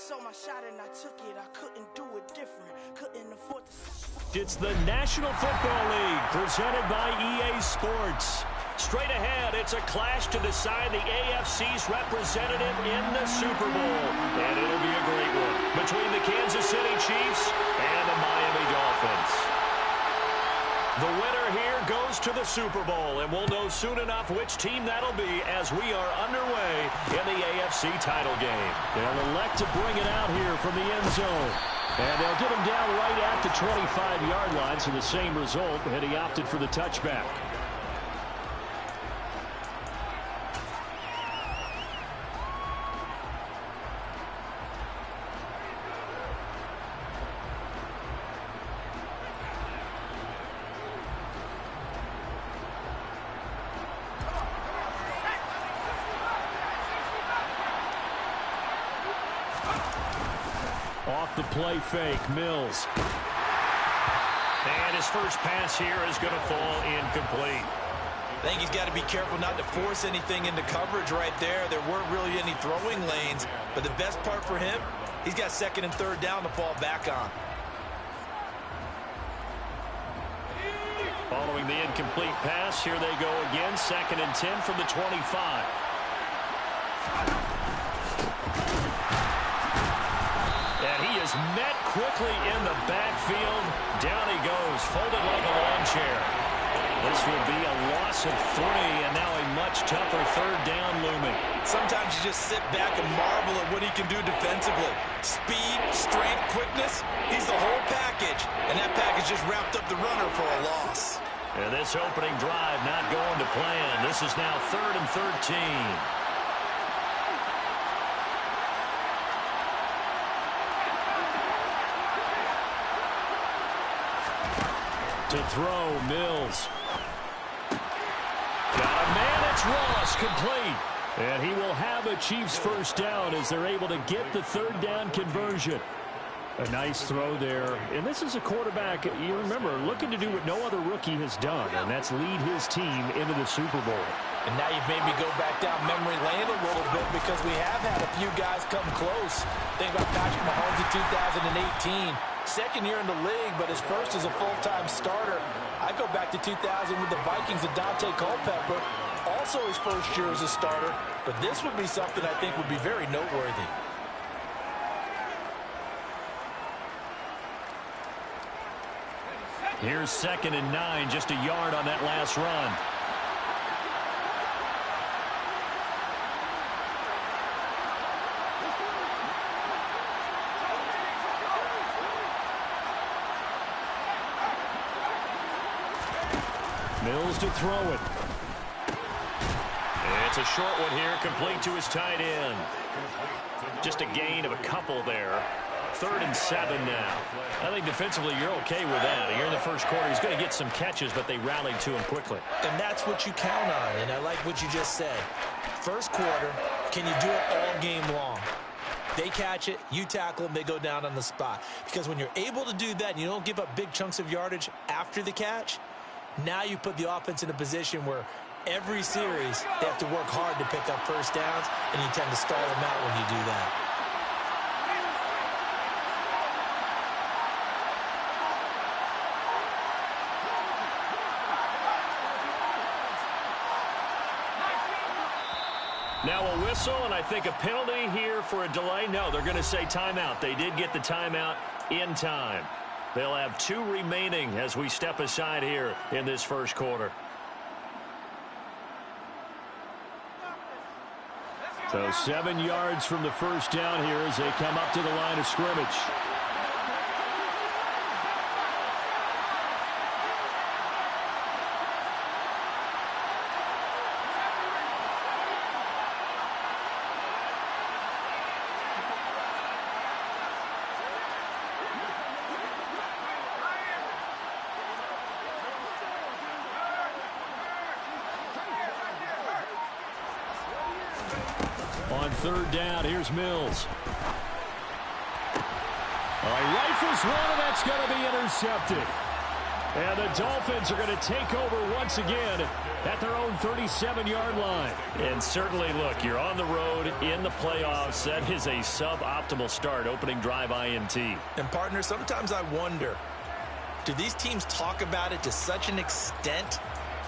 saw my shot and I took it. I couldn't do it different. Couldn't afford to. It's the National Football League presented by EA Sports. Straight ahead, it's a clash to decide the AFC's representative in the Super Bowl. And it'll be a great one between the Kansas City Chiefs and the Miami Dolphins. The winner here goes to the Super Bowl, and we'll know soon enough which team that'll be as we are underway in the AFC title game. They'll elect to bring it out here from the end zone. And they'll get him down right at the 25-yard line, so the same result, and he opted for the touchback. Off the play fake, Mills. And his first pass here is going to fall incomplete. I think he's got to be careful not to force anything into coverage right there. There weren't really any throwing lanes, but the best part for him, he's got second and third down to fall back on. Following the incomplete pass, here they go again, second and 10 from the 25. And he is met quickly in the backfield. Down he goes, folded like a lawn chair. This will be a loss of 3, and now a much tougher third down looming. Sometimes you just sit back and marvel at what he can do defensively. Speed, strength, quickness, he's the whole package. And that package just wrapped up the runner for a loss. And this opening drive not going to plan. This is now 3rd and 13. To throw, Mills. Got a man, it's Ross, complete. And he will have a Chiefs first down as they're able to get the third down conversion. A nice throw there. And this is a quarterback, you remember, looking to do what no other rookie has done, and that's lead his team into the Super Bowl. And now you've made me go back down memory lane a little bit because we have had a few guys come close. Think about Patrick Mahomes in 2018. Second year in the league, but his first as a full-time starter. I go back to 2000 with the Vikings and Dante Culpepper. Also his first year as a starter. But this would be something I think would be very noteworthy. Here's 2nd and 9, just a yard on that last run. Mills to throw it. It's a short one here, complete to his tight end. Just a gain of a couple there. 3rd and 7 now. I think defensively you're okay with that. Here in the first quarter, he's going to get some catches, but they rallied to him quickly. And that's what you count on, and I like what you just said. First quarter, can you do it all game long? They catch it, you tackle them, they go down on the spot. Because when you're able to do that and you don't give up big chunks of yardage after the catch, now you put the offense in a position where every series they have to work hard to pick up first downs, and you tend to stall them out when you do that. Now a whistle, and I think a penalty here for a delay. No, they're going to say timeout. They did get the timeout in time. They'll have 2 remaining as we step aside here in this first quarter. So 7 yards from the first down here as they come up to the line of scrimmage. On 3rd down, here's Mills. Rifles one, and that's going to be intercepted. And the Dolphins are going to take over once again at their own 37-yard line. And certainly, look, you're on the road in the playoffs. That is a suboptimal start, opening drive INT. And, partner, sometimes I wonder, do these teams talk about it to such an extent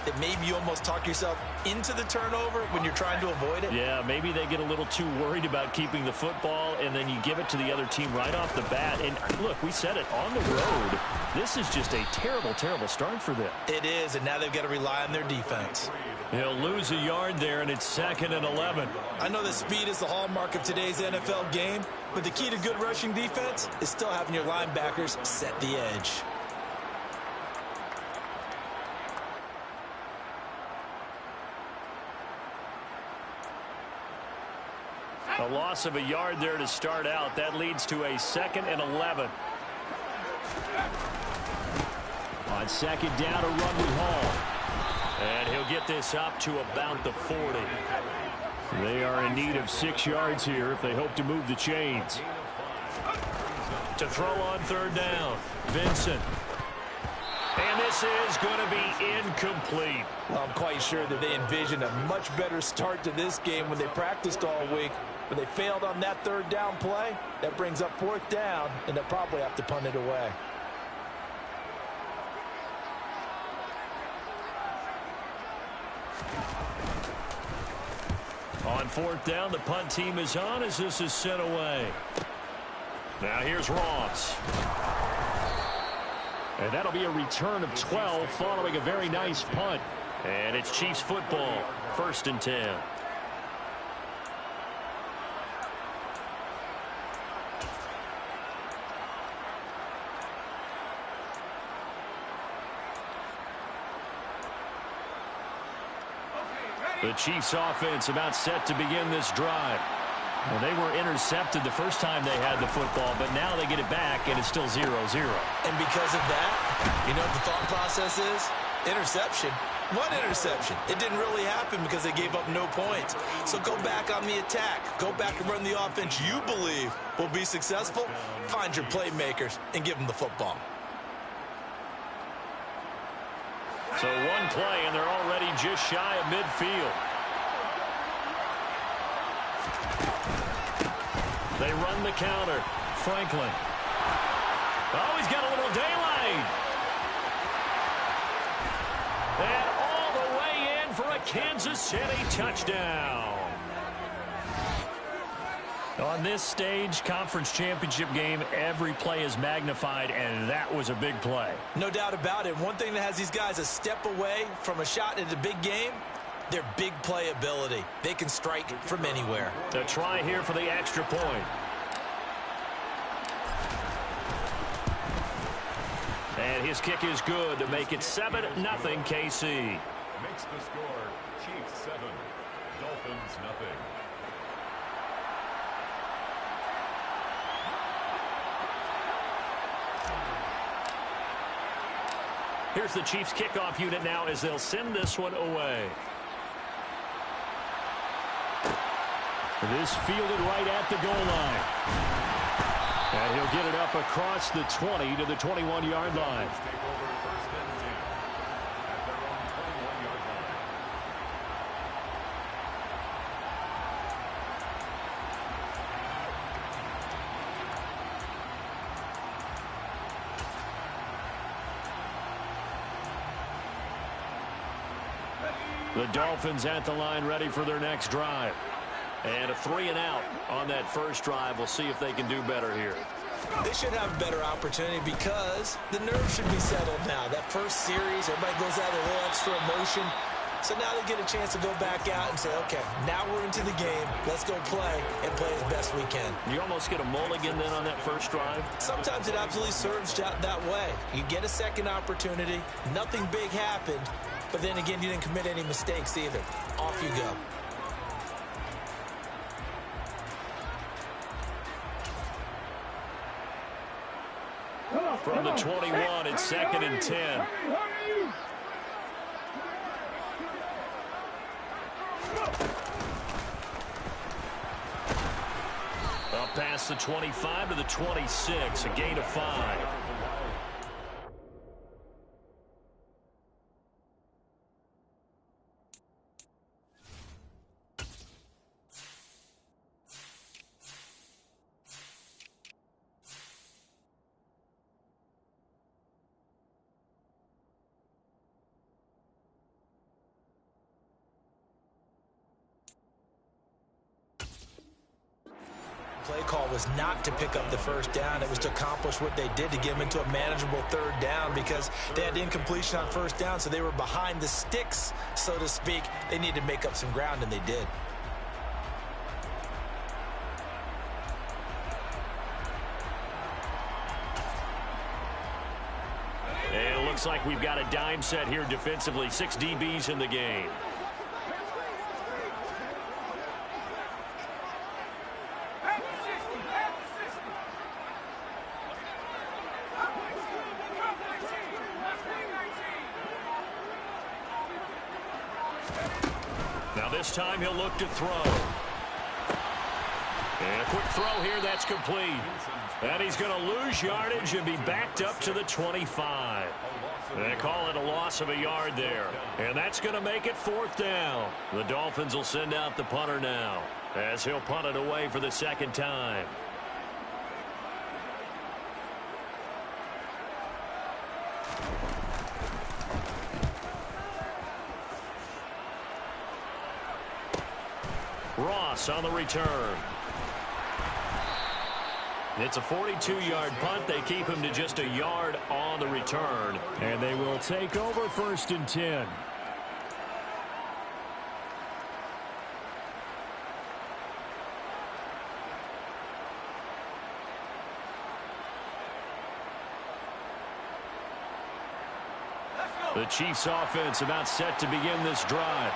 that maybe you almost talk yourself into the turnover when you're trying to avoid it? Yeah, maybe they get a little too worried about keeping the football, and then you give it to the other team right off the bat. And, look, we said it, on the road, this is just a terrible, terrible start for them. It is, and now they've got to rely on their defense. He'll lose a yard there, and it's 2nd and 11. I know that speed is the hallmark of today's NFL game, but the key to good rushing defense is still having your linebackers set the edge. A loss of a yard there to start out. That leads to a 2nd and 11. On 2nd down, a run with Hall. And he'll get this up to about the 40. They are in need of 6 yards here if they hope to move the chains. To throw on 3rd down, Vincent. And this is going to be incomplete. Well, I'm quite sure that they envisioned a much better start to this game when they practiced all week. But they failed on that 3rd down play. That brings up 4th down, and they'll probably have to punt it away. On 4th down, the punt team is on as this is sent away. Now here's Ross. And that'll be a return of 12 following a very nice punt. And it's Chiefs football, 1st and 10. The Chiefs offense about set to begin this drive. Well, they were intercepted the first time they had the football, but now they get it back, and it's still 0-0. And because of that, you know what the thought process is? Interception. What interception? It didn't really happen because they gave up no points. So go back on the attack. Go back and run the offense you believe will be successful. Find your playmakers and give them the football. So one play, and they're already just shy of midfield. They run the counter. Franklin. Oh, he's got a little daylight. And all the way in for a Kansas City touchdown. On this stage, conference championship game, every play is magnified, and that was a big play. No doubt about it. One thing that has these guys a step away from a shot at a big game, their big play ability. They can strike from anywhere. A try here for the extra point. And his kick is good to make it 7-0 KC. Makes the score Chiefs 7, Dolphins nothing. Here's the Chiefs kickoff unit now as they'll send this one away. This fielded right at the goal line. And he'll get it up across the 20 to the 21-yard line. Take over 1st and 10 at their own 21-yard line. The Dolphins at the line ready for their next drive. And a 3-and-out on that first drive. We'll see if they can do better here. They should have a better opportunity because the nerves should be settled now. That first series, everybody goes out with a little extra emotion. So now they get a chance to go back out and say, okay, now we're into the game. Let's go play and play as best we can. You almost get a mulligan then on that first drive? Sometimes it absolutely serves that way. You get a second opportunity. Nothing big happened. But then again, you didn't commit any mistakes either. Off you go. From the 21, it's 2nd and 10. Up past the 25 to the 26, a gain of 5. Play call was not to pick up the first down. It was to accomplish what they did to get them into a manageable third down because they had incompletion on first down, so they were behind the sticks, so to speak. They needed to make up some ground, and they did. And it looks like we've got a dime set here defensively. 6 DBs in the game. Now this time he'll look to throw. And a quick throw here, that's complete. And he's going to lose yardage and be backed up to the 25. They call it a loss of a yard there. And that's going to make it 4th down. The Dolphins will send out the punter now as he'll punt it away for the 2nd time. Ross on the return. It's a 42-yard punt. They keep him to just a yard on the return. And they will take over 1st and 10. The Chiefs offense about set to begin this drive.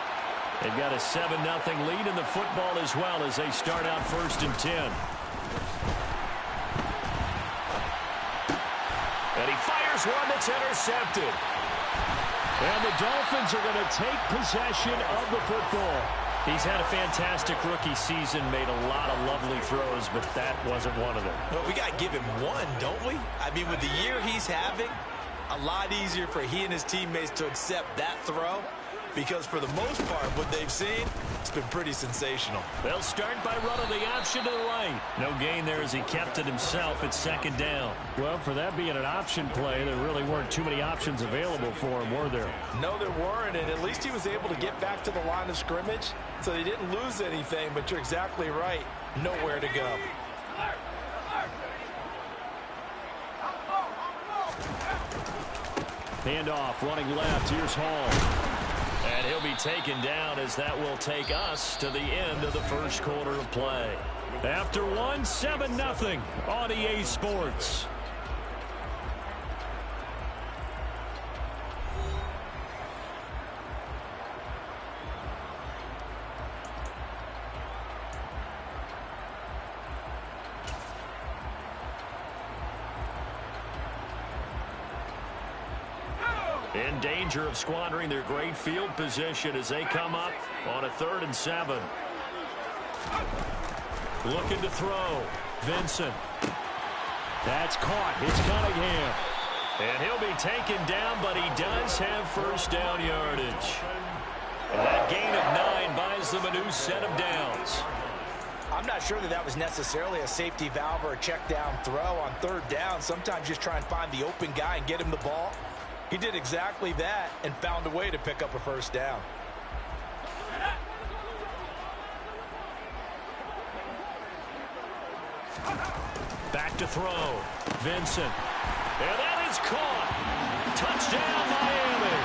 They've got a 7-0 lead in the football as well as they start out 1st and 10. And he fires one that's intercepted. And the Dolphins are going to take possession of the football. He's had a fantastic rookie season, made a lot of lovely throws, but that wasn't one of them. Well, we got to give him one, don't we? I mean, with the year he's having, a lot easier for he and his teammates to accept that throw. Because for the most part, what they've seen, it's been pretty sensational. They'll start by running the option to the right. No gain there as he kept it himself at 2nd down. Well, for that being an option play, there really weren't too many options available for him, were there? No, there weren't, and at least he was able to get back to the line of scrimmage, so they didn't lose anything, but you're exactly right. Nowhere to go. Handoff, running left. Here's Hall. And he'll be taken down as that will take us to the end of the 1st quarter of play. After one, 7-0 on EA Sports. In danger of squandering their great field position as they come up on a 3rd and 7. Looking to throw. Vincent. That's caught. It's Cunningham. And he'll be taken down, but he does have 1st down yardage. And that gain of 9 buys them a new set of downs. I'm not sure that was necessarily a safety valve or a check down throw on 3rd down. Sometimes just try and find the open guy and get him the ball. He did exactly that and found a way to pick up a 1st down. Back to throw. Vincent. And that is caught. Touchdown, Miami.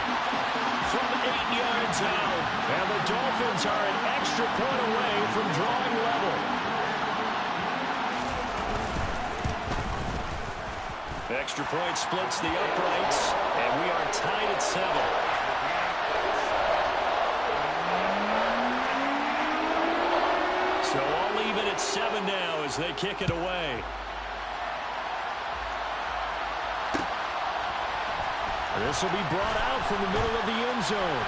From 8 yards out. And the Dolphins are an extra point away from drawing level. Extra point splits the uprights, and we are tied at 7. So I'll leave it at 7 now as they kick it away. This will be brought out from the middle of the end zone.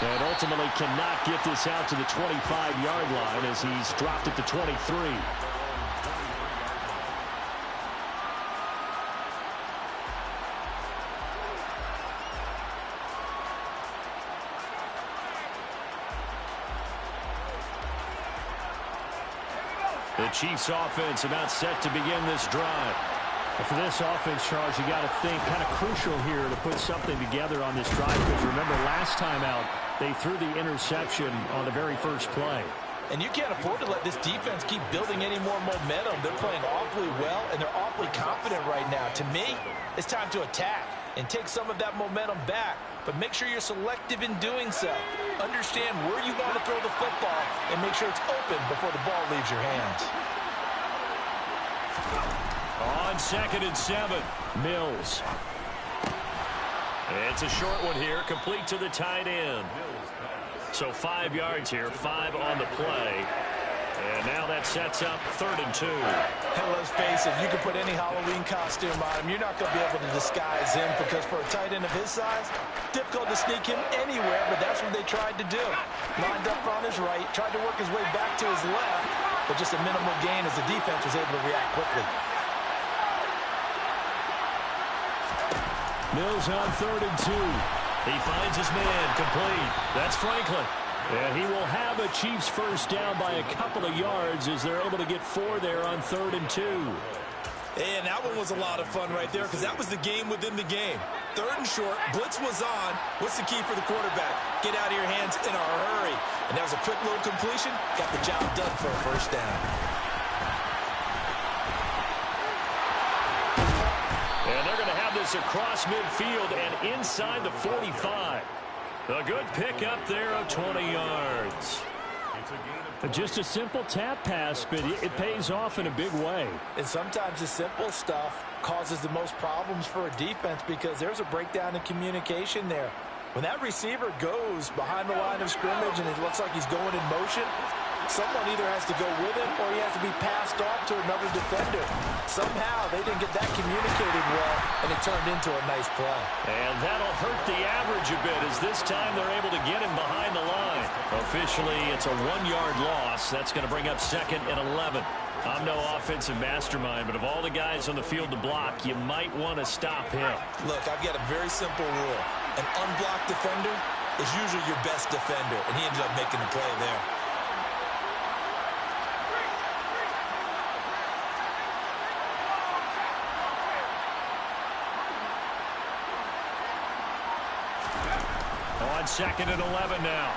And ultimately cannot get this out to the 25-yard line as he's dropped it to 23. The Chiefs offense about set to begin this drive. For this offense, Charles, you got to think kind of crucial here to put something together on this drive because remember last time out they threw the interception on the very first play. And you can't afford to let this defense keep building any more momentum. They're playing awfully well, and they're awfully confident right now. To me, it's time to attack and take some of that momentum back. But make sure you're selective in doing so. Understand where you want to throw the football and make sure it's open before the ball leaves your hands. On 2nd and 7, Mills. It's a short one here, complete to the tight end. So 5 yards here, 5 on the play. And now that sets up 3rd and 2. And let's face it, you can put any Halloween costume on him. You're not going to be able to disguise him because for a tight end of his size, difficult to sneak him anywhere, but that's what they tried to do. Lined up on his right, tried to work his way back to his left, but just a minimal gain as the defense was able to react quickly. Mills on 3rd and 2. He finds his man, complete. That's Franklin. And he will have a Chiefs first down by a couple of yards as they're able to get 4 there on 3rd and 2. And that one was a lot of fun right there because that was the game within the game. 3rd and short, blitz was on. What's the key for the quarterback? Get out of your hands in a hurry. And that was a quick little completion. Got the job done for a first down. And they're going to have this across midfield and inside the 45. A good pickup there of 20 yards. Just a simple tap pass, but it pays off in a big way. And sometimes the simple stuff causes the most problems for a defense because there's a breakdown in communication there. When that receiver goes behind the line of scrimmage and it looks like he's going in motion, someone either has to go with him or he has to be passed off to another defender. Somehow they didn't get that communicated well, and it turned into a nice play. And that'll hurt the average a bit as this time they're able to get him behind the line. Officially, it's a 1-yard loss. That's going to bring up 2nd and 11. I'm no offensive mastermind, but of all the guys on the field to block, you might want to stop him. Look, I've got a very simple rule. An unblocked defender is usually your best defender, and he ended up making the play there. On 2nd and 11 now.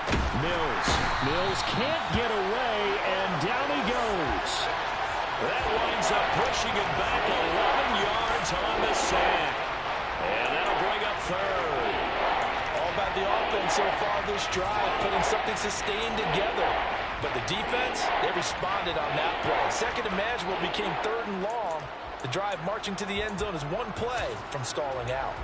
Mills can't get away, and down he goes. That winds up pushing it back 11 yards on the sack. And that'll bring up 3rd. All about the offense so far this drive, putting something sustained together. But the defense, they responded on that play. Second and manageable became 3rd and long. The drive marching to the end zone is one play from stalling out.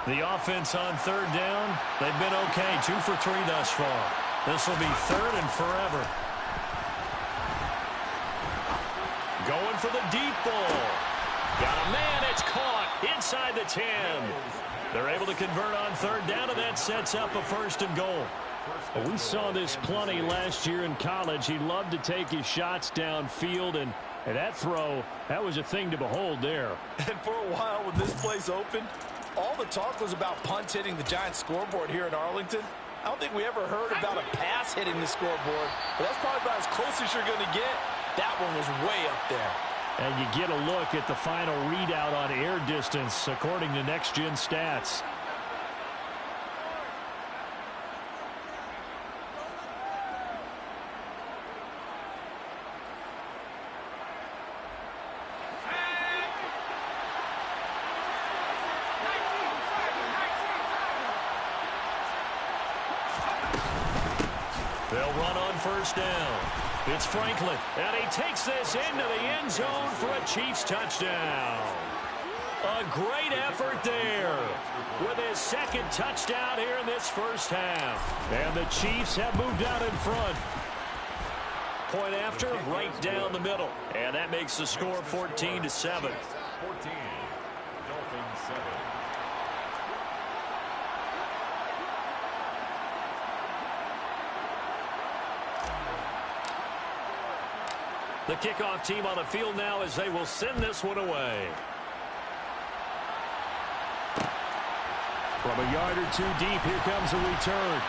The offense on 3rd down, they've been okay. 2 for 3 thus far. This will be 3rd and forever. Going for the deep ball. Got a man, it's caught inside the 10. They're able to convert on 3rd down, and that sets up a 1st and goal. Well, we saw this plenty last year in college. He loved to take his shots downfield, and that throw, that was a thing to behold there. And for a while when this place opened, all the talk was about punts hitting the Giants scoreboard here in Arlington. I don't think we ever heard about a pass hitting the scoreboard, but that's probably about as close as you're going to get. That one was way up there. And you get a look at the final readout on air distance according to Next Gen Stats. They'll run on 1st down. It's Franklin, and he takes this into the end zone for a Chiefs touchdown. A great effort there with his 2nd touchdown here in this first half. And the Chiefs have moved out in front. Point after, right down the middle. And that makes the score 14-7. 14. Dolphins 7. The kickoff team on the field now as they will send this one away. From a yard or 2 deep, here comes a return.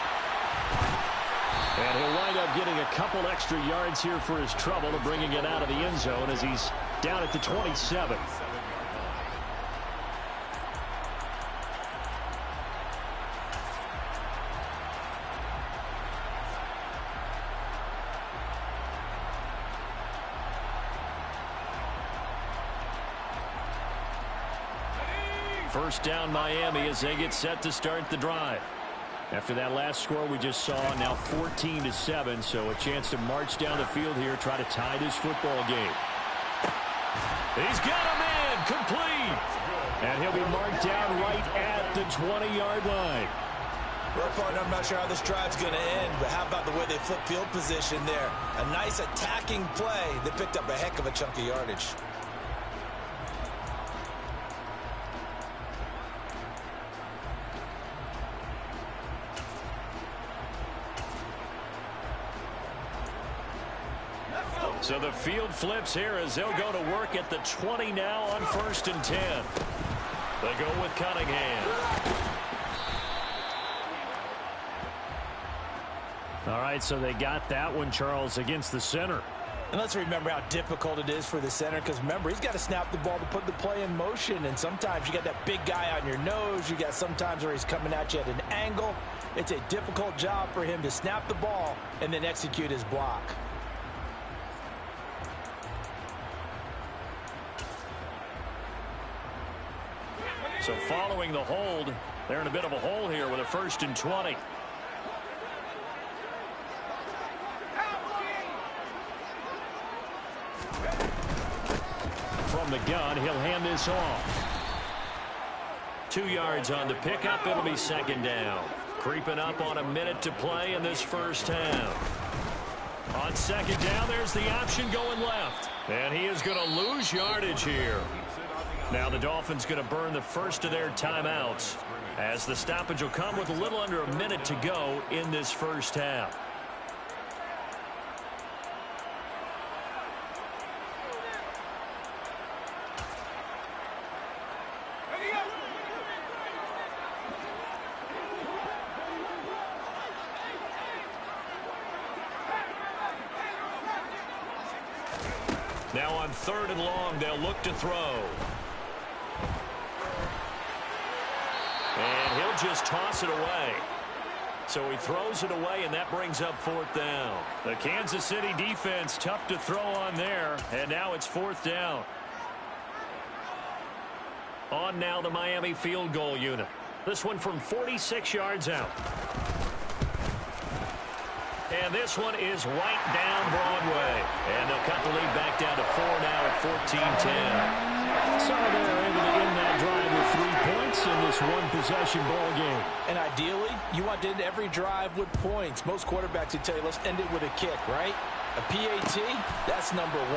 And he'll wind up getting a couple extra yards here for his trouble of bringing it out of the end zone as he's down at the 27. First down Miami as they get set to start the drive. After that last score we just saw, now 14-7, so a chance to march down the field here, try to tie this football game. He's got him in, complete. And he'll be marked down right at the 20-yard line. Well, partner, I'm not sure how this drive's going to end, but how about the way they flip field position there? A nice attacking play. They picked up a heck of a chunk of yardage. So the field flips here as they'll go to work at the 20 now on 1st and 10. They go with Cunningham. All right, so they got that one, Charles, against the center. And let's remember how difficult it is for the center, because remember, he's got to snap the ball to put the play in motion, and sometimes you got that big guy on your nose. You got sometimes where he's coming at you at an angle. It's a difficult job for him to snap the ball and then execute his block. So following the hold, they're in a bit of a hole here with a 1st and 20. From the gun, he'll hand this off. 2 yards on the pickup. It'll be 2nd down. Creeping up on a minute to play in this first half. On 2nd down, there's the option going left. And he is going to lose yardage here. Now the Dolphins going to burn the first of their timeouts, as the stoppage will come with a little under a minute to go in this first half. Now on 3rd and long, they'll look to throw. And he'll just toss it away. So he throws it away, and that brings up 4th down. The Kansas City defense tough to throw on there, and now it's 4th down. On now the Miami field goal unit. This one from 46 yards out. And this one is right down Broadway. And they'll cut the lead back down to 4 now at 14-10. So they're able to end that drive with 3 points in this one-possession ball game. And ideally, you want to end every drive with points. Most quarterbacks would tell you, let's end it with a kick, right? A PAT, that's number 1.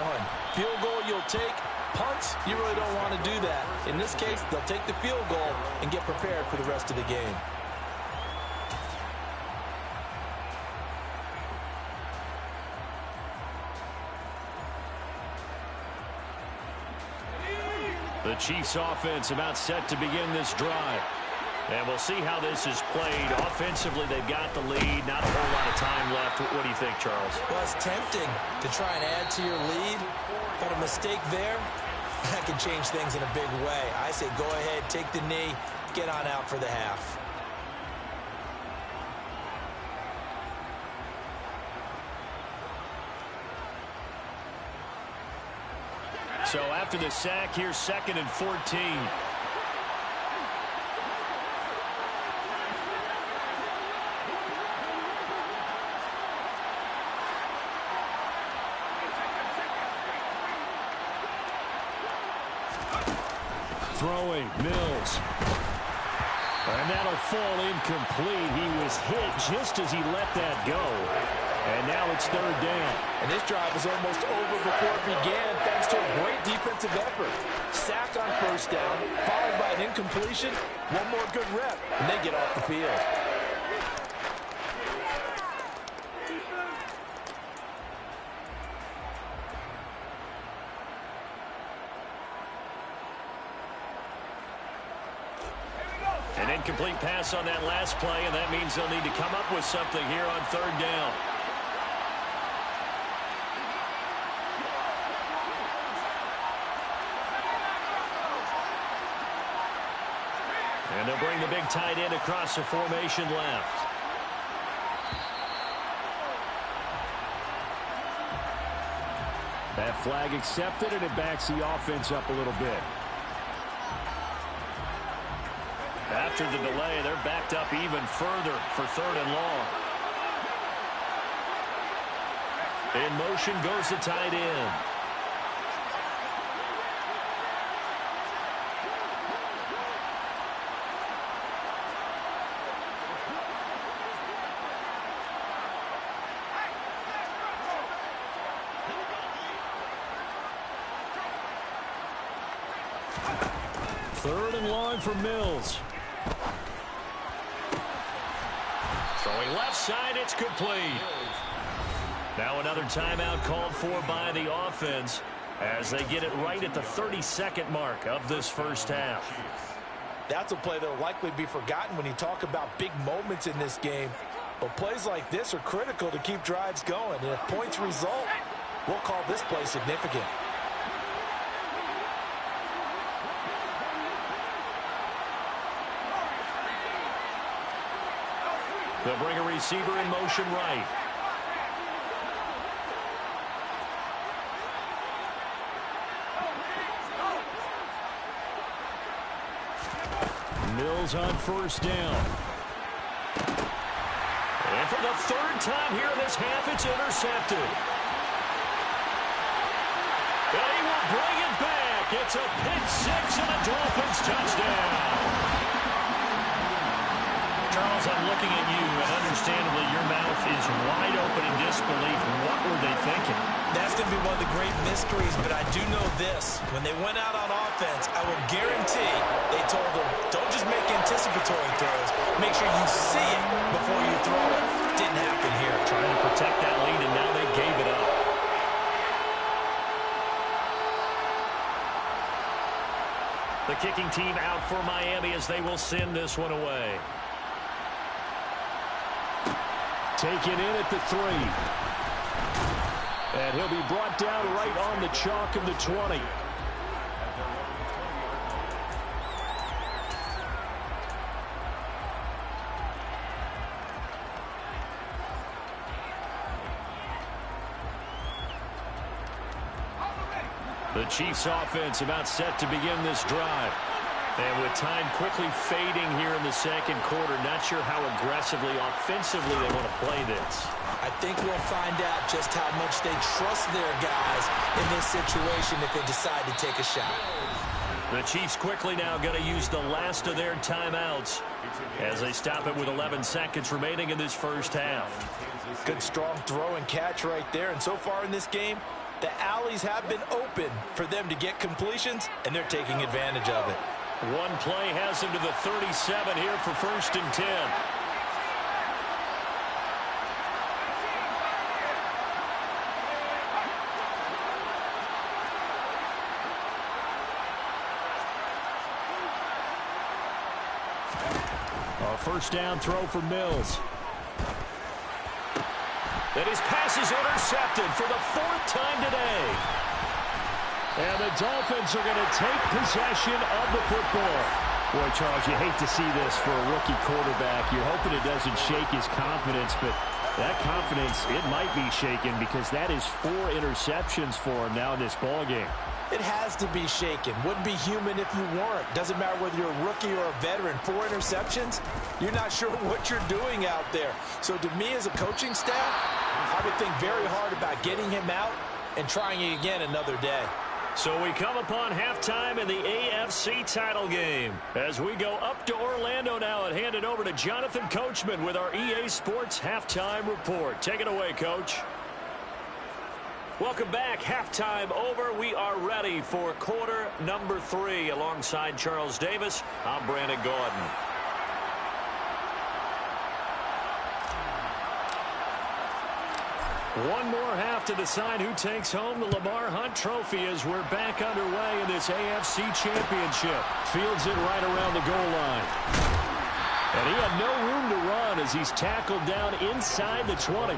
Field goal you'll take. Punts, you really don't want to do that. In this case, they'll take the field goal and get prepared for the rest of the game. The Chiefs offense about set to begin this drive. And we'll see how this is played. Offensively, they've got the lead. Not a whole lot of time left. What do you think, Charles? Well, it's tempting to try and add to your lead, but a mistake there, that can change things in a big way. I say go ahead, take the knee, get on out for the half. So after the sack, here's 2nd and 14. Throwing, Mills. And that'll fall incomplete. He was hit just as he let that go. And now it's 3rd down. And this drive was almost over before it began, thanks to a great defensive effort. Sack on 1st down, followed by an incompletion. One more good rep, and they get off the field. An incomplete pass on that last play, and that means they'll need to come up with something here on 3rd down. And they'll bring the big tight end across the formation left. That flag accepted, and it backs the offense up a little bit. After the delay, they're backed up even further for 3rd and long. In motion goes the tight end. Third and long for Mills. Throwing left side, it's complete. Now another timeout called for by the offense as they get it right at the 32nd mark of this first half. That's a play that will likely be forgotten when you talk about big moments in this game. But plays like this are critical to keep drives going. And if points result, we'll call this play significant. They'll bring a receiver in motion right. Mills on first down. And for the 3rd time here in this half, it's intercepted. And he will bring it back. It's a pick six and a Dolphins touchdown. Charles, I'm looking at you, and understandably, your mouth is wide open in disbelief. What were they thinking? That's going to be one of the great mysteries, but I do know this. When they went out on offense, I will guarantee they told them, don't just make anticipatory throws. Make sure you see it before you throw it. Didn't happen here. Trying to protect that lead, and now they gave it up. The kicking team out for Miami as they will send this one away. Taken in at the 3. And he'll be brought down right on the chalk of the 20. The Chiefs offense about set to begin this drive. And with time quickly fading here in the second quarter, not sure how aggressively, offensively they want to play this. I think we'll find out just how much they trust their guys in this situation if they decide to take a shot. The Chiefs quickly now going to use the last of their timeouts as they stop it with 11 seconds remaining in this first half. Good strong throw and catch right there. And so far in this game, the alleys have been open for them to get completions, and they're taking advantage of it. One play has him to the 37 here for 1st and 10. A first down throw for Mills. And his pass is intercepted for the 4th time today. And the Dolphins are going to take possession of the football. Boy, Charles, you hate to see this for a rookie quarterback. You're hoping it doesn't shake his confidence, but that confidence, it might be shaken because that is 4 interceptions for him now in this ballgame. It has to be shaken. Wouldn't be human if you weren't. Doesn't matter whether you're a rookie or a veteran. 4 interceptions, you're not sure what you're doing out there. So to me as a coaching staff, I would think very hard about getting him out and trying it again another day. So we come upon halftime in the AFC title game. As we go up to Orlando now and hand it over to Jonathan Coachman with our EA Sports Halftime Report. Take it away, Coach. Welcome back. Halftime over. We are ready for quarter number 3. Alongside Charles Davis, I'm Brandon Gordon. One more half to decide who takes home the Lamar Hunt Trophy as we're back underway in this AFC Championship. Fields it right around the goal line. And he had no room to run as he's tackled down inside the 20.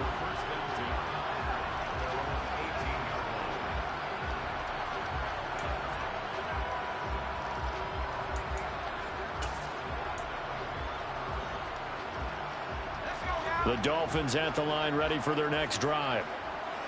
The Dolphins at the line ready for their next drive.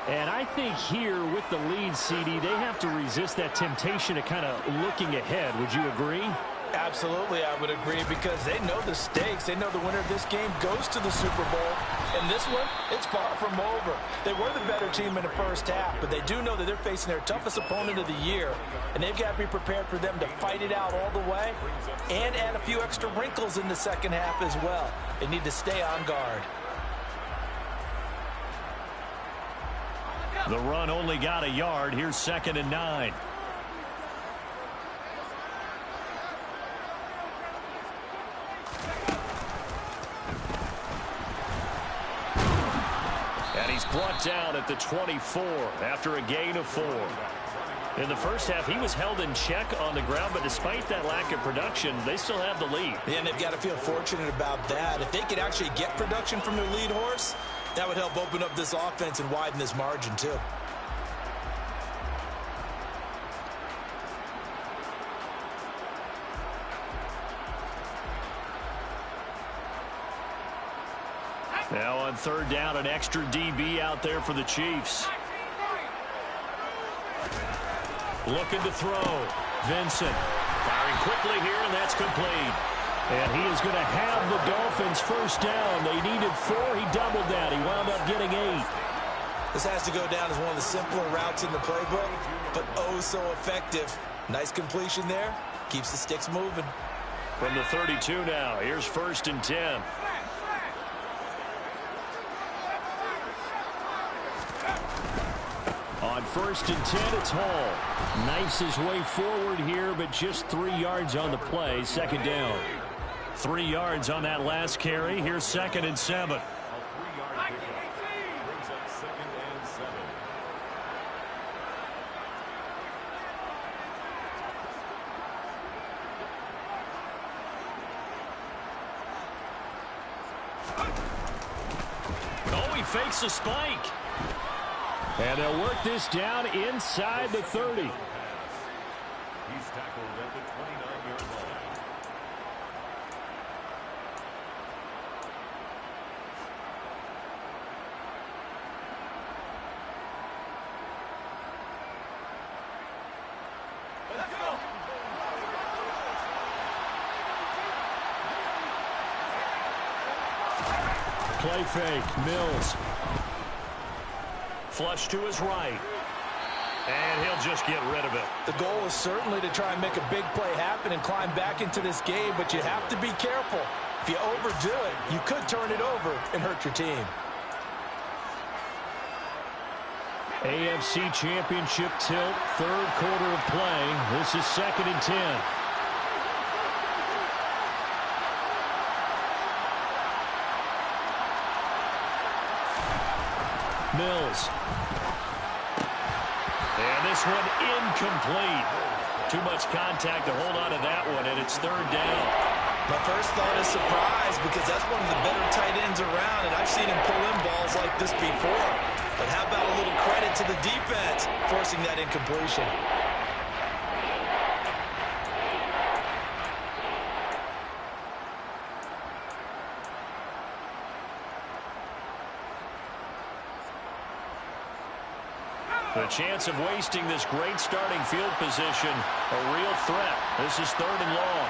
And I think here with the lead, CD, they have to resist that temptation of kind of looking ahead. Would you agree? Absolutely, I would agree, because they know the stakes. They know the winner of this game goes to the Super Bowl. And this one, it's far from over. They were the better team in the first half, but they do know that they're facing their toughest opponent of the year, and they've got to be prepared for them to fight it out all the way and add a few extra wrinkles in the second half as well. They need to stay on guard. The run only got a yard. Here's 2nd and 9. And he's brought down at the 24 after a gain of 4. In the first half, he was held in check on the ground, but despite that lack of production, they still have the lead. Yeah, and they've got to feel fortunate about that. If they could actually get production from their lead horse, that would help open up this offense and widen this margin too. Now on 3rd down, an extra DB out there for the Chiefs. Looking to throw. Vincent firing quickly here, and that's complete. And he is going to have the Dolphins first down. They needed 4. He doubled that. He wound up getting 8. This has to go down as one of the simpler routes in the playbook, but oh so effective. Nice completion there. Keeps the sticks moving. From the 32 now, here's 1st and 10. On 1st and 10, it's Hall. Knifes his way forward here, but just 3 yards on the play. 2nd down. 3 yards on that last carry. Here's 2nd and 7. Oh, he fakes a spike. And they'll work this down inside the 30. He's tackled at the 29-yard line. Let's go. Play fake. Mills. Flush to his right. And he'll just get rid of it. The goal is certainly to try and make a big play happen and climb back into this game, but you have to be careful. If you overdo it, you could turn it over and hurt your team. AFC Championship tilt, 3rd quarter of play. This is 2nd and 10. Mills. And this one incomplete. Too much contact to hold on to that one, and it's 3rd down. My first thought is surprise, because that's one of the better tight ends around, and I've seen him pull in balls like this before. But how about a little credit to the defense forcing that incompletion? The chance of wasting this great starting field position, a real threat. This is 3rd and long.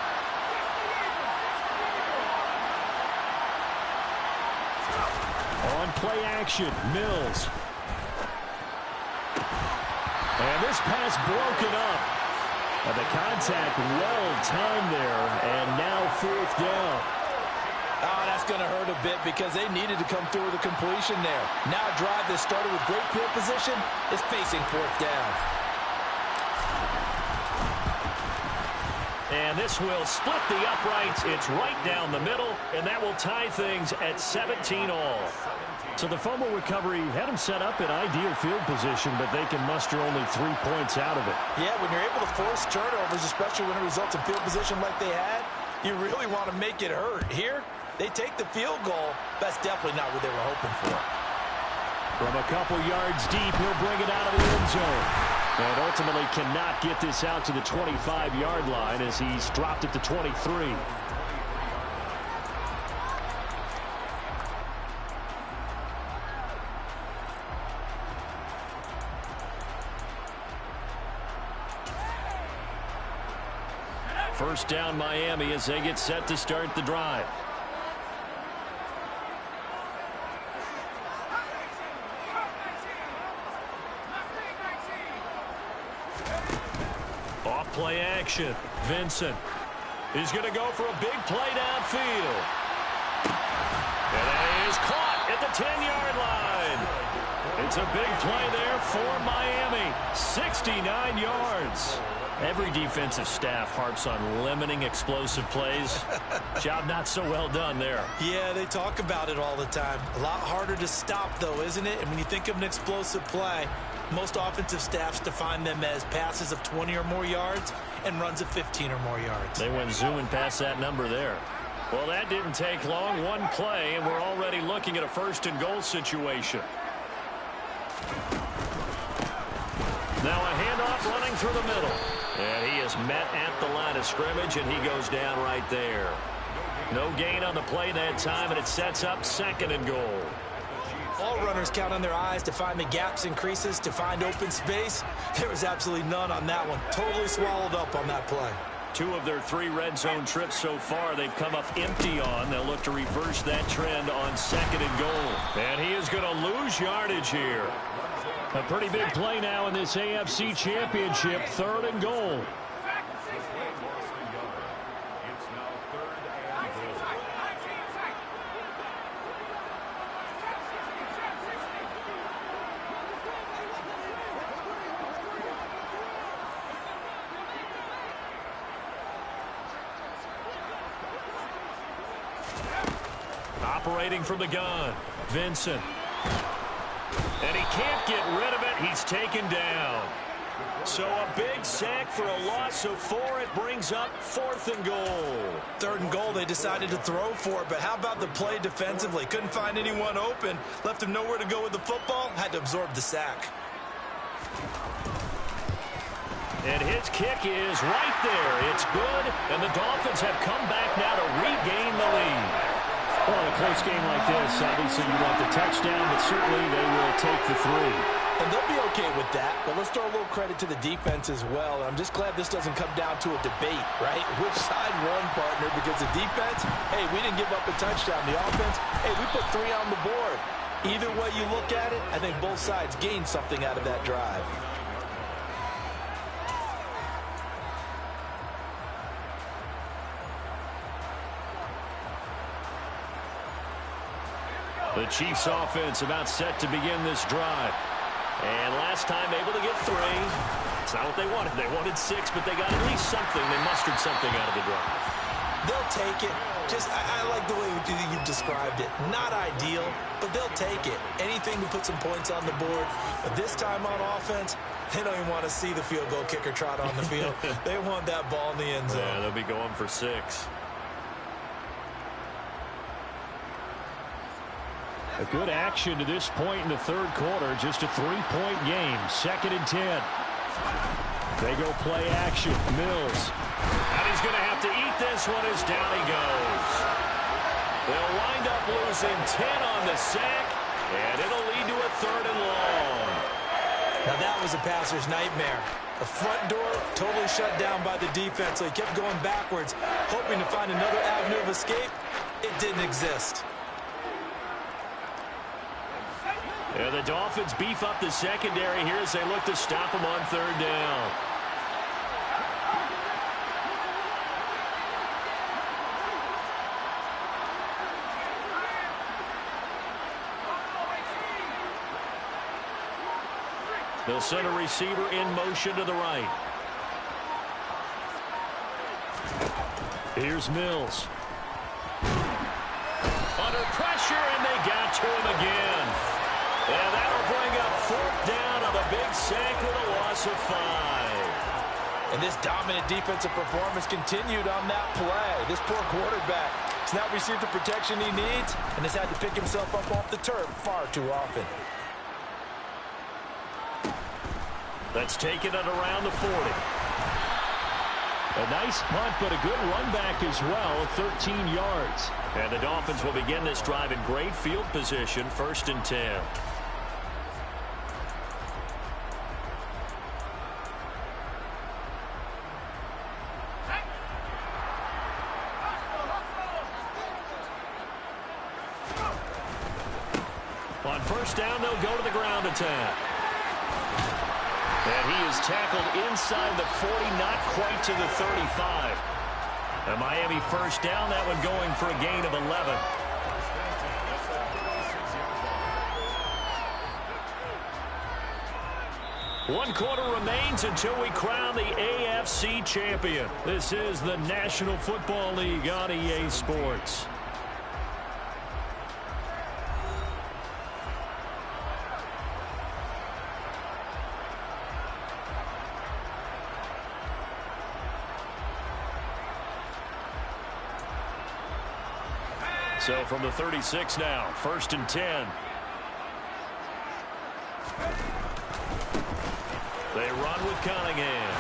On play action, Mills. And this pass broken up. And the contact well timed there, and now 4th down. Oh, that's going to hurt a bit because they needed to come through with a completion there. Now a drive that started with great field position is facing 4th down. And this will split the uprights. It's right down the middle, and that will tie things at 17 all. So the fumble recovery had them set up in ideal field position, but they can muster only 3 points out of it. Yeah, when you're able to force turnovers, especially when it results in field position like they had, you really want to make it hurt. Here, they take the field goal. That's definitely not what they were hoping for. From a couple yards deep, he'll bring it out of the end zone. And ultimately cannot get this out to the 25-yard line as he's dropped it to 23. First down Miami as they get set to start the drive. Off play action. Vincent. He's going to go for a big play downfield. And it is caught at the 10-yard line. It's a big play there for Miami. 69 yards. Every defensive staff harps on limiting explosive plays. Job not so well done there. Yeah, they talk about it all the time. A lot harder to stop, though, isn't it? And when you think of an explosive play, most offensive staffs define them as passes of 20 or more yards and runs of 15 or more yards. They went zooming past that number there. Well, that didn't take long. One play, and we're already looking at a first-and-goal situation. Now a handoff running through the middle. And he is met at the line of scrimmage, and he goes down right there. No gain on the play that time, and it sets up 2nd and goal. All runners count on their eyes to find the gaps and creases, to find open space. There was absolutely none on that one. Totally swallowed up on that play. 2 of their 3 red zone trips so far they've come up empty on. They'll look to reverse that trend on 2nd and goal. And he is going to lose yardage here. A pretty big play now in this AFC Championship. 3rd and goal. Operating from the gun, Vincent. And he can't get rid of it. He's taken down. So a big sack for a loss of 4. It brings up 4th and goal. 3rd and goal, they decided to throw for it. But how about the play defensively? Couldn't find anyone open. Left him nowhere to go with the football. Had to absorb the sack. And his kick is right there. It's good. And the Dolphins have come back now to regain the lead. Well, in a close game like this, obviously you want the touchdown, but certainly they will take the 3. And they'll be okay with that, but let's throw a little credit to the defense as well. I'm just glad this doesn't come down to a debate, right? Which side won, partner? Because the defense, hey, we didn't give up a touchdown. The offense, hey, we put 3 on the board. Either way you look at it, I think both sides gained something out of that drive. The Chiefs offense about set to begin this drive. And last time able to get 3. It's not what they wanted. They wanted 6, but they got at least something. They mustered something out of the drive. They'll take it. I like the way you've described it. Not ideal, but they'll take it. Anything to put some points on the board. But this time on offense, they don't even want to see the field goal kicker trot on the field. They want that ball in the end zone. Yeah, they'll be going for 6. A good action to this point in the 3rd quarter. Just a 3-point game. 2nd and 10. They go play action. Mills. And he's going to have to eat this one as down he goes. They'll wind up losing 10 on the sack, and it'll lead to a 3rd and long. Now that was a passer's nightmare. The front door totally shut down by the defense, so he kept going backwards, hoping to find another avenue of escape. It didn't exist. And the Dolphins beef up the secondary here as they look to stop him on 3rd down. They'll send a receiver in motion to the right. Here's Mills. Under pressure, and they got to him again. And that'll bring up 4th down on the big sack with a loss of 5. And this dominant defensive performance continued on that play. This poor quarterback has not received the protection he needs and has had to pick himself up off the turf far too often. Let's take it at around the 40. A nice punt, but a good run back as well, 13 yards. And the Dolphins will begin this drive in great field position, 1st and 10. On first down, they'll go to the ground attack. And he is tackled inside the 40, not quite to the 35. A Miami first down, that one going for a gain of 11. One quarter remains until we crown the AFC champion. This is the National Football League on EA Sports. So from the 36 now, 1st and 10. They run with Cunningham.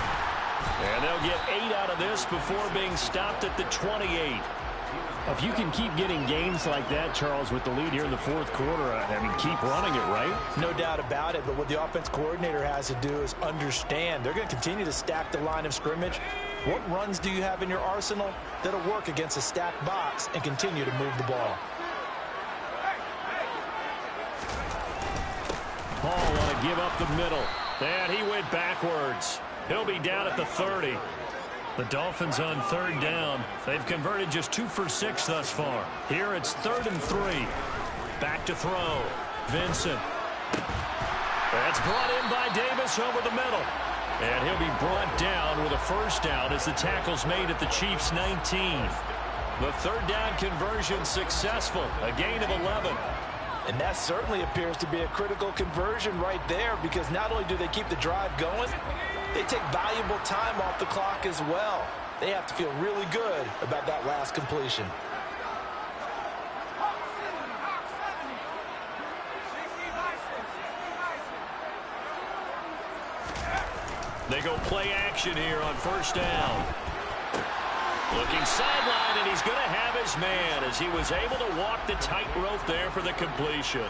And they'll get 8 out of this before being stopped at the 28. If you can keep getting gains like that, Charles, with the lead here in the 4th quarter, I mean, keep running it, right? No doubt about it, but what the offense coordinator has to do is understand they're going to continue to stack the line of scrimmage. What runs do you have in your arsenal that'll work against a stacked box and continue to move the ball? Paul want to give up the middle. And he went backwards. He'll be down at the 30. The Dolphins on 3rd down. They've converted just 2 for 6 thus far. Here it's 3rd and 3. Back to throw. Vincent. That's brought in by Davis over the middle. And he'll be brought down with a first down as the tackle's made at the Chiefs' 19. The 3rd down conversion successful. A gain of 11. And that certainly appears to be a critical conversion right there, because not only do they keep the drive going, they take valuable time off the clock as well. They have to feel really good about that last completion. They go play action here on first down. Looking sideline, and he's going to have his man as he was able to walk the tightrope there for the completion.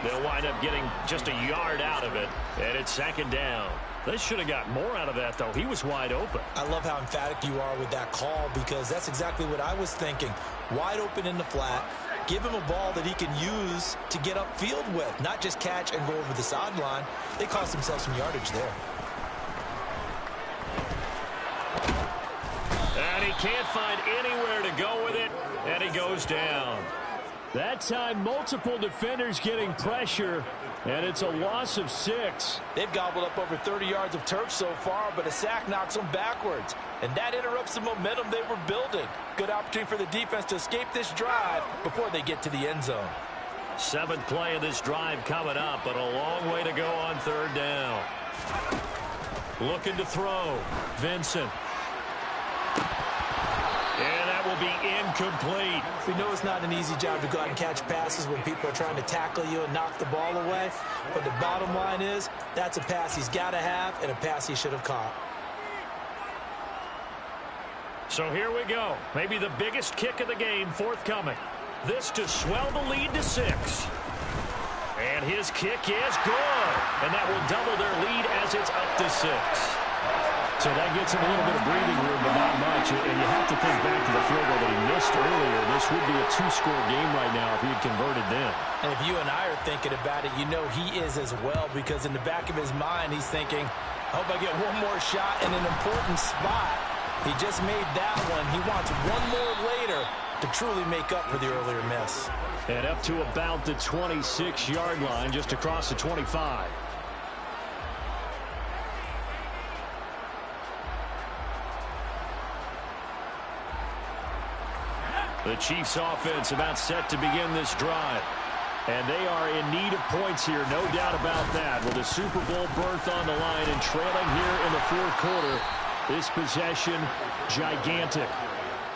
They'll wind up getting just a yard out of it, and it's 2nd down. They should have got more out of that, though. He was wide open. I love how emphatic you are with that call, because that's exactly what I was thinking. Wide open in the flat. Give him a ball that he can use to get upfield with, not just catch and go over the sideline. They cost themselves some yardage there. And he can't find anywhere to go with it, and he goes down. That time, multiple defenders getting pressure, and it's a loss of 6. They've gobbled up over 30 yards of turf so far, but a sack knocks them backwards, and that interrupts the momentum they were building. Good opportunity for the defense to escape this drive before they get to the end zone. 7th play of this drive coming up, but a long way to go on 3rd down. Looking to throw. Vincent. And that will be incomplete. We know it's not an easy job to go out and catch passes when people are trying to tackle you and knock the ball away. But the bottom line is, that's a pass he's got to have and a pass he should have caught. So here we go. Maybe the biggest kick of the game forthcoming. This to swell the lead to 6. And his kick is good. And that will double their lead as it's up to 6. So that gets him a little bit of breathing room, but not much. And you have to think back to the field goal that he missed earlier. This would be a 2-score game right now if he had converted then. And if you and I are thinking about it, you know he is as well, because in the back of his mind, he's thinking, I hope I get one more shot in an important spot. He just made that one. He wants one more later to truly make up for the earlier miss. And up to about the 26-yard line, just across the 25. The Chiefs offense about set to begin this drive. And they are in need of points here, no doubt about that. With a Super Bowl berth on the line and trailing here in the 4th quarter, this possession gigantic.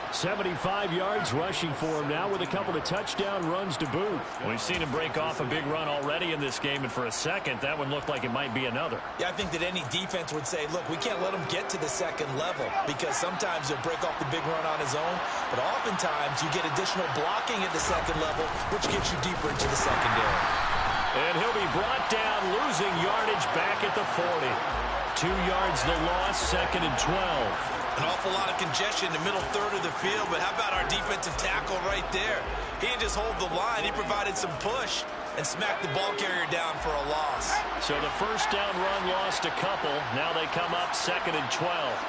75 yards rushing for him now with a couple of touchdown runs to boot. We've seen him break off a big run already in this game, and for a second, that one looked like it might be another. Yeah, I think that any defense would say, look, we can't let him get to the 2nd level, because sometimes he'll break off the big run on his own, but oftentimes you get additional blocking at the 2nd level, which gets you deeper into the secondary. And he'll be brought down, losing yardage back at the 40. 2 yards the loss, 2nd and 12. An awful lot of congestion in the middle third of the field, but how about our defensive tackle right there? He didn't just hold the line, he provided some push. and smack the ball carrier down for a loss. So the first down run lost a couple. Now they come up 2nd and 12.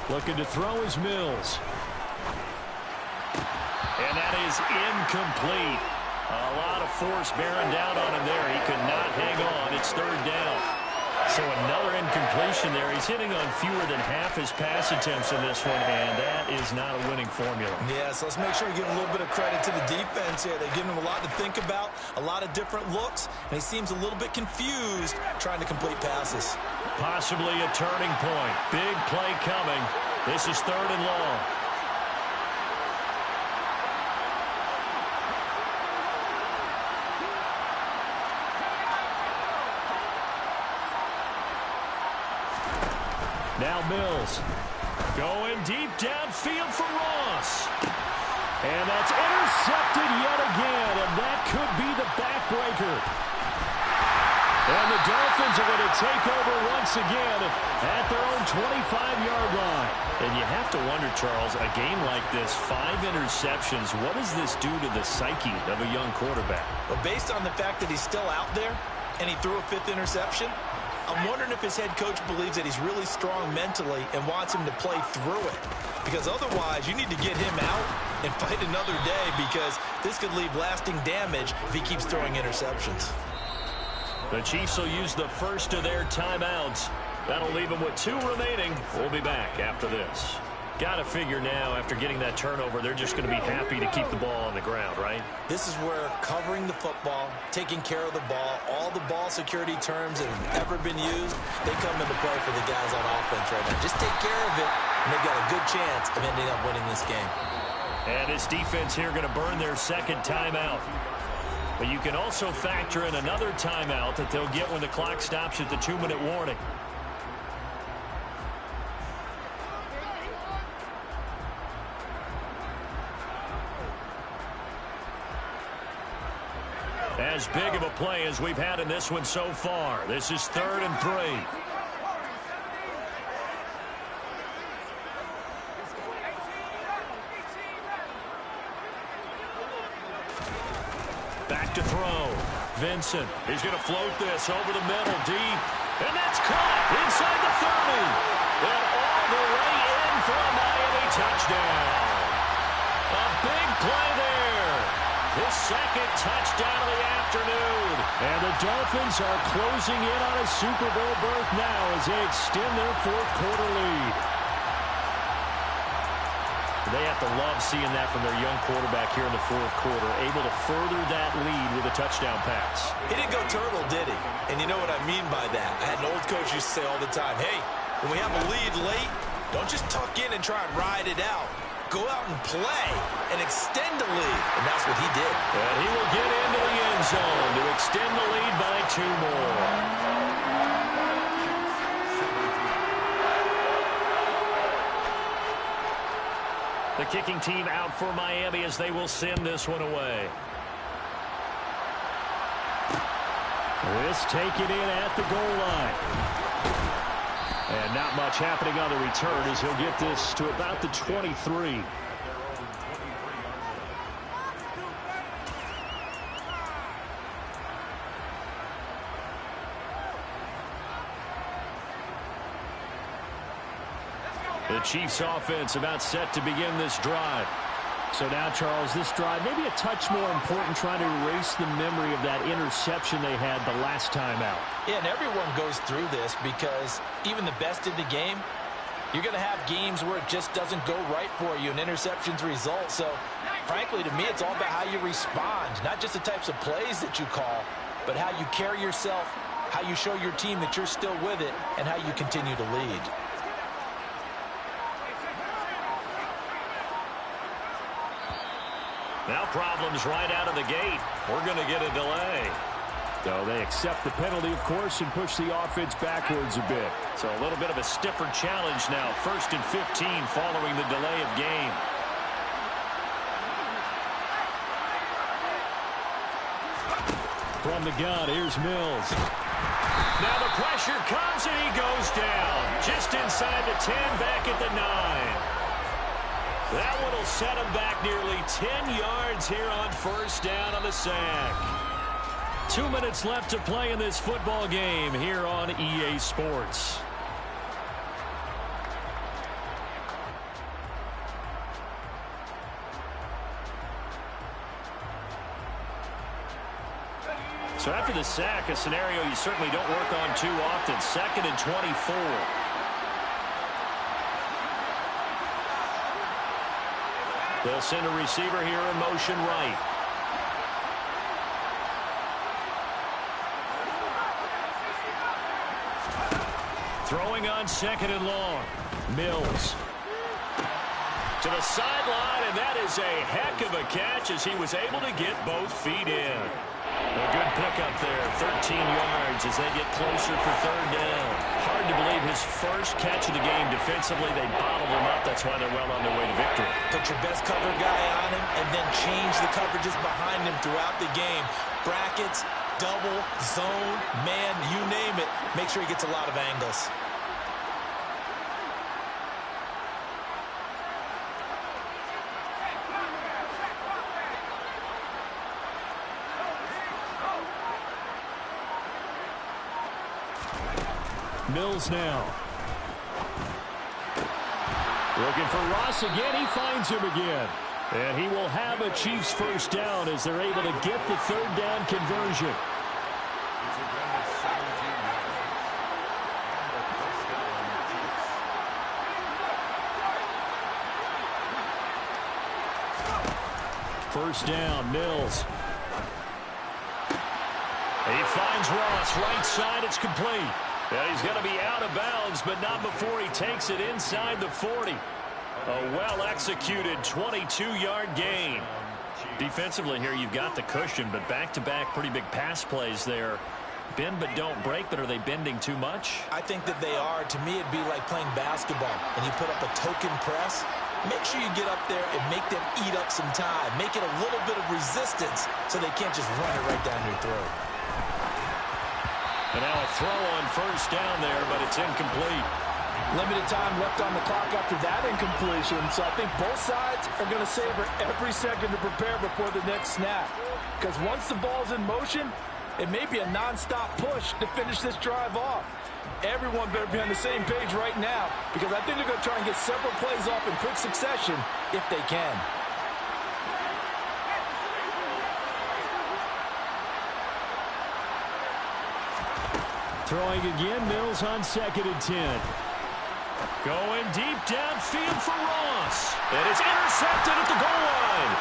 Looking to throw is Mills. And that is incomplete. A lot of force bearing down on him there. He could not hang on. It's 3rd down. So another incompletion there. He's hitting on fewer than half his pass attempts in this one, and that is not a winning formula. Yeah, so let's make sure we give a little bit of credit to the defense here. They've given him a lot to think about, a lot of different looks, and he seems a little bit confused trying to complete passes. Possibly a turning point. Big play coming. This is 3rd and long. Now Mills. Going deep downfield for Ross. And that's intercepted yet again, and that could be the backbreaker. And the Dolphins are going to take over once again at their own 25-yard line. And you have to wonder, Charles, a game like this, 5 interceptions, what does this do to the psyche of a young quarterback? Well, based on the fact that he's still out there and he threw a 5th interception, I'm wondering if his head coach believes that he's really strong mentally and wants him to play through it. Because otherwise, you need to get him out and fight another day, because this could leave lasting damage if he keeps throwing interceptions. The Chiefs will use the first of their timeouts. That'll leave them with 2 remaining. We'll be back after this. Got to figure now, after getting that turnover, they're just going to be happy to keep the ball on the ground, right? This is where covering the football, taking care of the ball, all the ball security terms that have ever been used, they come into play for the guys on offense right now. Just take care of it, and they've got a good chance of ending up winning this game. And this defense here going to burn their 2nd timeout. But you can also factor in another timeout that they'll get when the clock stops at the 2-minute warning. As big of a play as we've had in this one so far. This is 3rd and 3. Back to throw. Vincent. He's going to float this over the middle deep. And that's caught inside the 30. And all the way in for a Miami touchdown. A big play there. His 2nd touchdown of the afternoon. And the Dolphins are closing in on a Super Bowl berth now as they extend their 4th quarter lead. They have to love seeing that from their young quarterback here in the 4th quarter, able to further that lead with a touchdown pass. He didn't go turtle, did he? And you know what I mean by that. I had an old coach used to say all the time, hey, when we have a lead late, don't just tuck in and try and ride it out. Go out and play and extend the lead. And that's what he did. And he will get into the end zone to extend the lead by 2 more. The kicking team out for Miami as they will send this one away. This taken in at the goal line. And not much happening on the return as he'll get this to about the 23. The Chiefs offense about set to begin this drive. So now, Charles, this drive maybe a touch more important, trying to erase the memory of that interception they had the last time out. Yeah, and everyone goes through this because even the best in the game, you're going to have games where it just doesn't go right for you and interceptions result. So, frankly, to me, it's all about how you respond, not just the types of plays that you call, but how you carry yourself, how you show your team that you're still with it, and how you continue to lead. Now problems right out of the gate. We're going to get a delay. So they accept the penalty, of course, and push the offense backwards a bit. So a little bit of a stiffer challenge now. 1st and 15 following the delay of game. From the gun, here's Mills. Now the pressure comes and he goes down. Just inside the 10, back at the 9. That one will set him back nearly 10 yards here on first down on the sack. 2 minutes left to play in this football game here on EA Sports. So after the sack, a scenario you certainly don't work on too often. 2nd and 24. They'll send a receiver here in motion right. Throwing on 2nd and long. Mills. To the sideline, and that is a heck of a catch as he was able to get both feet in. A good pickup there, 13 yards as they get closer for 3rd down. Hard to believe his first catch of the game defensively. They bottled him up. That's why they're well on their way to victory. Put your best cover guy on him and then change the coverages behind him throughout the game. Brackets, double, zone, man, you name it. Make sure he gets a lot of angles. Mills now. Looking for Ross again. He finds him again. And he will have a Chiefs first down as they're able to get the 3rd down conversion. First down, Mills. He finds Ross right side. It's complete. Yeah, he's going to be out of bounds, but not before he takes it inside the 40. A well-executed 22-yard gain. Defensively here, you've got the cushion, but back-to-back pretty big pass plays there. Bend but don't break, but are they bending too much? I think that they are. To me, it'd be like playing basketball, and you put up a token press. Make sure you get up there and make them eat up some time. Make it a little bit of resistance so they can't just run it right down your throat. And now a throw on first down there, but it's incomplete. Limited time left on the clock after that incompletion, so I think both sides are going to savor every second to prepare before the next snap. Because once the ball's in motion, it may be a nonstop push to finish this drive off. Everyone better be on the same page right now, because I think they're going to try and get several plays off in quick succession if they can. Throwing again, Mills on 2nd and 10. Going deep downfield for Ross. And it's intercepted at the goal line.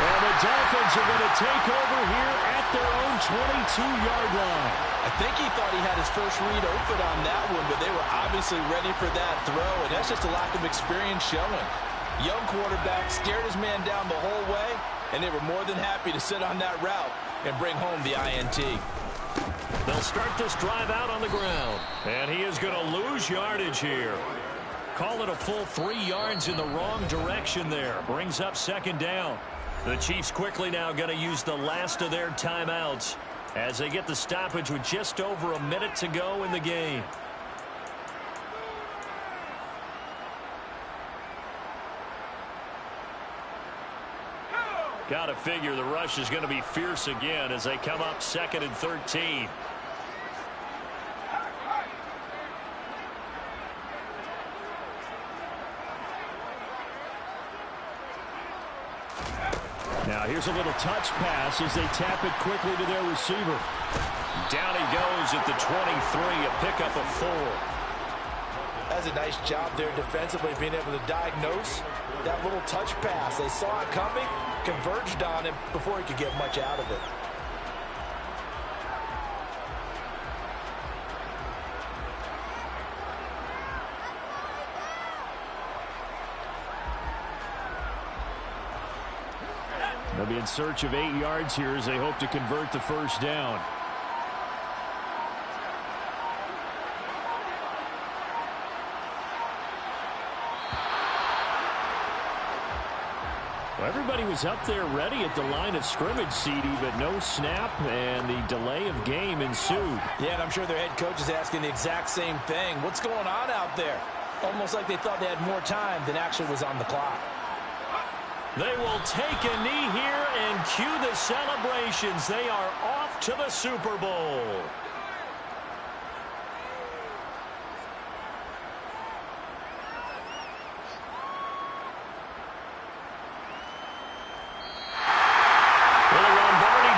And the Dolphins are going to take over here at their own 22-yard line. I think he thought he had his first read open on that one, but they were obviously ready for that throw, and that's just a lack of experience showing. Young quarterback stared his man down the whole way, and they were more than happy to sit on that route and bring home the INT. They'll start this drive out on the ground. And he is going to lose yardage here. Call it a full 3 yards in the wrong direction there. Brings up 2nd down. The Chiefs quickly now going to use the last of their timeouts as they get the stoppage with just over a minute to go in the game. Got to figure the rush is going to be fierce again as they come up 2nd and 13. Now here's a little touch pass as they tap it quickly to their receiver. Down he goes at the 23, a pickup of 4. That's a nice job there defensively, being able to diagnose that little touch pass. They saw it coming, converged on him before he could get much out of it. They'll be in search of 8 yards here as they hope to convert the first down. Well, everybody was up there ready at the line of scrimmage, CD, but no snap, and the delay of game ensued. Yeah, and I'm sure their head coach is asking the exact same thing. What's going on out there? Almost like they thought they had more time than actually was on the clock. They will take a knee here and cue the celebrations. They are off to the Super Bowl.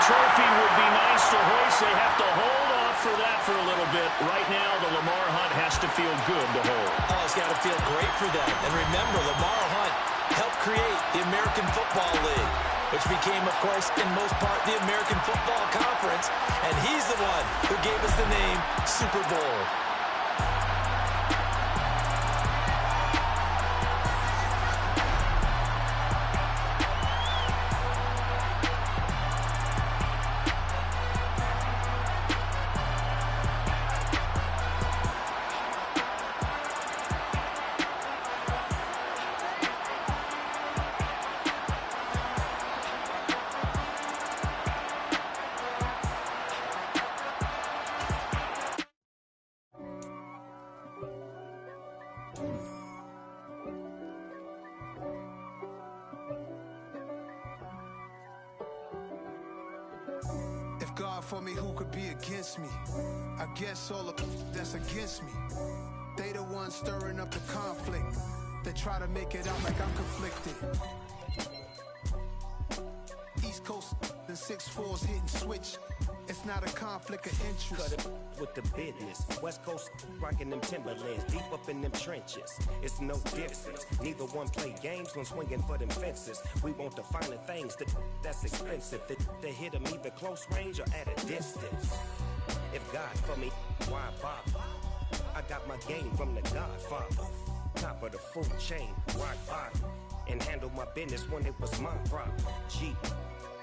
Trophy would be nice to hoist. They have to hold off for that for a little bit. Right now, the Lamar Hunt has to feel good to hold. Oh, it's got to feel great for them. And remember, Lamar Hunt helped create the American Football League, which became, of course, in most part, the American Football Conference. And he's the one who gave us the name Super Bowl. If God for me, who could be against me? I guess all the that's against me. They the ones stirring up the conflict. They try to make it out like I'm conflicted. East Coast and 6'4's hitting switch. It's not a conflict of interest. Cut it with the business. West Coast rocking them Timberlands, deep up in them trenches. It's no difference. Neither one play games when swinging for them fences. We want the finer things that's expensive. They hit them either close range or at a distance. If God for me, why bother? I got my game from the Godfather. Top of the food chain, rock bottom. And handle my business when it was my problem. Jeep.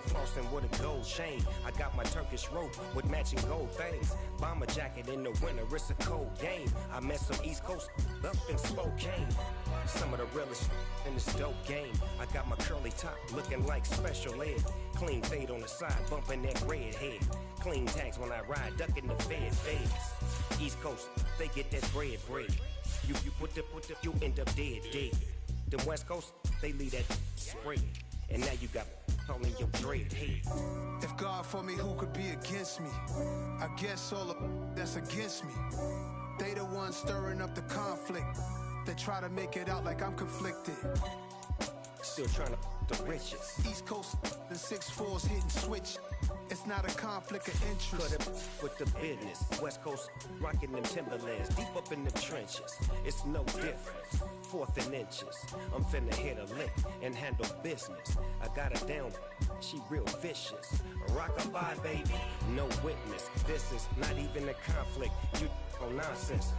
Flossing with a gold chain. I got my Turkish rope with matching gold things. Bomber jacket in the winter, it's a cold game. I met some East Coast up in Spokane. Some of the realest in this dope game. I got my curly top looking like special ed. Clean fade on the side, bumping that red head. Clean tags when I ride, ducking the fades. East Coast, they get that bread. You you end up dead. Them West Coast, they leave that spray. And now you got all in your dread head. If God for me, who could be against me? I guess all the that's against me. They the ones stirring up the conflict. They try to make it out like I'm conflicted. Still trying to the riches. East Coast and 6'4's hitting switch. It's not a conflict of interest. Cut it with the business. West Coast rocking them Timberlands, deep up in the trenches. It's no difference. 4th and inches. I'm finna hit a lick and handle business. I got her down, she real vicious. Rock-a-bye, baby, no witness. This is not even a conflict. You on nonsense.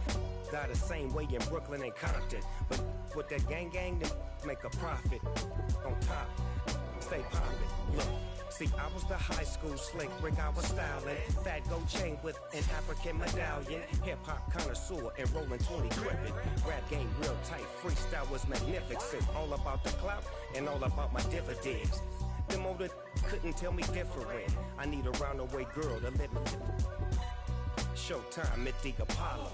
Die the same way in Brooklyn and Compton. But with that gang, then make a profit. On top, stay poppin'. Look. See, I was the high school slick Rick, I was styling. Fat gold chain with an African medallion. Hip-hop connoisseur and rolling 20 gripping. Rap game real tight, freestyle was magnificent. All about the clout and all about my dividends. Them older couldn't tell me different. I need a roundaway girl to live in. Showtime at the Apollo.